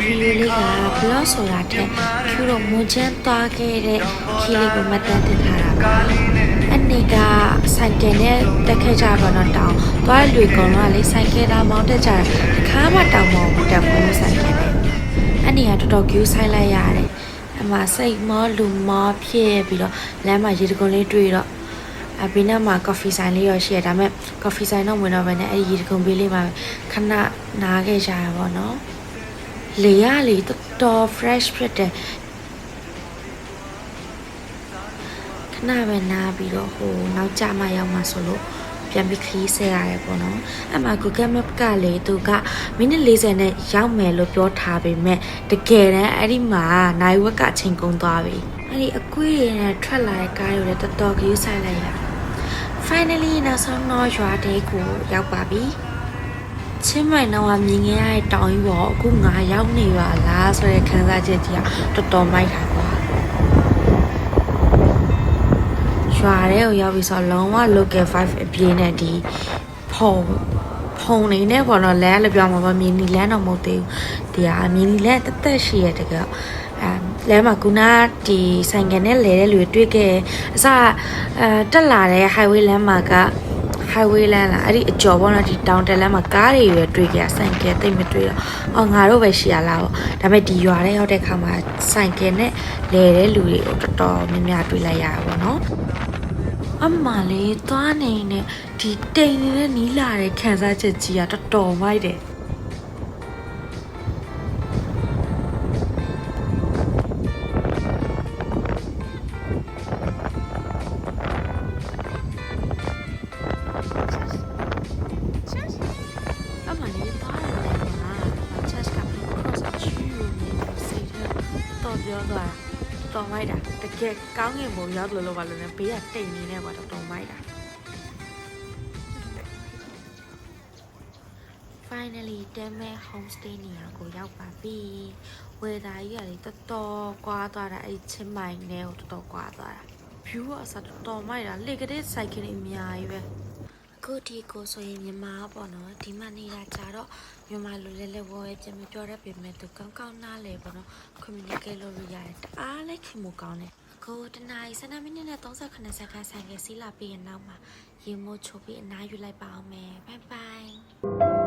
video လေးက blog ဆိုတာတဲ့ကျူတော့မွန်ချမ်းသွားခဲ့တဲ့ခီလေးကိုမှတ်တမ်းတင်ထားတာပါအနေကဆိုင်ကယ်နဲ့တက်ခဲ့ကြပါတော့တောင်သွားလွေကုန်တော့လေဆိုင်ကယ်တောင်မောင်းတက်ကြတယ်တစ်ခါမှတောင်မောင်းတက်ဖို့ဆိုင်ကယ်နဲ့အနေကတော်တော်ကျူးဆိုင်လိုက်ရတယ်အမစိတ်မောလူမောဖြစ်ပြီးတော့လမ်းမှာရေတကုံလေးတွေ့တော့အဘိနမှာ coffee ဆိုင်လေးရရှိရဒါပေမဲ့ coffee ဆိုင်တော့ဝင်တော့ပဲနဲ့အဲ့ဒီရေတကုံပေးလေးမှာခဏနားခဲ့ကြရပါတော့လေရလေတော် fresh ဖြစ်တယ်ခဏပဲနားပြီးတော့ဟိုနောက်ကျမှရောက်မှဆိုလို့ပြန်ပြီးခရီးဆက်ရတယ်ပေါ့နော်အမှ Google Map ကလေသူကမိနစ်40နဲ့ရောက်မယ်လို့ပြောထားပေမဲ့တကယ်တမ်းအဲ့ဒီမှာနိုင်ဝက်ကအချိန်ကုန်သွားပြီအဲ့ဒီအကွေးတွေနဲ့ထွက်လာတဲ့ကားတွေလည်းတော်တော်ခရီးဆိုင်လိုက်ရ finally နောက်ဆုံးတော့ရွာတဲကိုရောက်ပါပြီချင်းမိုင်တော့မြင်ခဲ့ရတဲ့တောင်ကြီးပေါ့အခုငါရောက်နေပါလားဆိုတဲ့ခံစားချက်ကြီးကတော်တော်မိုက်တာကွာရွာထဲကိုရောက်ပြီးဆိုလုံးဝ local 5အပြင်းနဲ့ဒီဖုံနေနဲ့ပေါ့နော်လမ်းလည်းပြောမှာပါမြင်းနီလမ်းတော့မဟုတ်သေးဘူးဒီဟာမြင်းနီလမ်းတက်ရှိရတကယ်လမ်းမှာကုနာဒီဆိုင်ကနဲ့လဲတဲ့လူတွေတွေ့ခဲ့အစတက်လာတဲ့ highway လမ်းမှာကhighway လမ်းလားအဲ့ဒီအကျော်ပေါ့နော်ဒီတောင်တက်လမ်းမှာကားတွေရွယ်တွေ့ကြဆိုင်ကယ်တိတ်မတွေ့တော့အော်ငါတို့ပဲရှိရလားပေါ့ဒါပေမဲ့ဒီရွာထဲရောက်တဲ့ခါမှာဆိုင်ကယ်နဲ့လဲတဲ့လူတွေကိုတော်တော်များများတွေ့လိုက်ရတာပေါ့နော်အမလေးသွားနေတဲ့ဒီတိမ်နေတဲ့နီးလာတဲ့ခံစားချက်ကြီးကတော်တော်မိုက်တယ်ပြောသွားတာတော်မိုက်တာတကယ်ကောင်းငင်ပုံရောက်လို့ပါလို့ねဘေးကတိတ်နေနေပါတော့တော်မိုက်တာ finally တဲမဲ homestay နေရာကိုရောက်ပါပြီဝယ်သားကြီးကလေတော်တော်ကွာသွားတာအဲ့ချင်းမိုင်နဲ့ကိုတော်တော်ကွာသွားတာ view ကအစတော်မိုက်တာလေကတဲ့ cycle အများကြီးပဲအခုဒီကိုဆိုရင်မြန်မာပေါ့နော်ဒီမှနေတာကြတော့မြန်မာလိုလဲလဲဝယ်ပြန်မပြောတတ်ပေမဲ့သူကောင်းကောင်းနားလဲပေါ့နော် communicate လုပ်လို့ရတယ်တအားလဲခင်မကောင်းတယ်အခုတနားရီ7မိနစ်နဲ့38စက္ကန့်ဆိုင်ကစီးလာပြီးရင်နောက်မှာရေမိုးချိုးပြီးအနားယူလိုက်ပါအောင်မယ် bye bye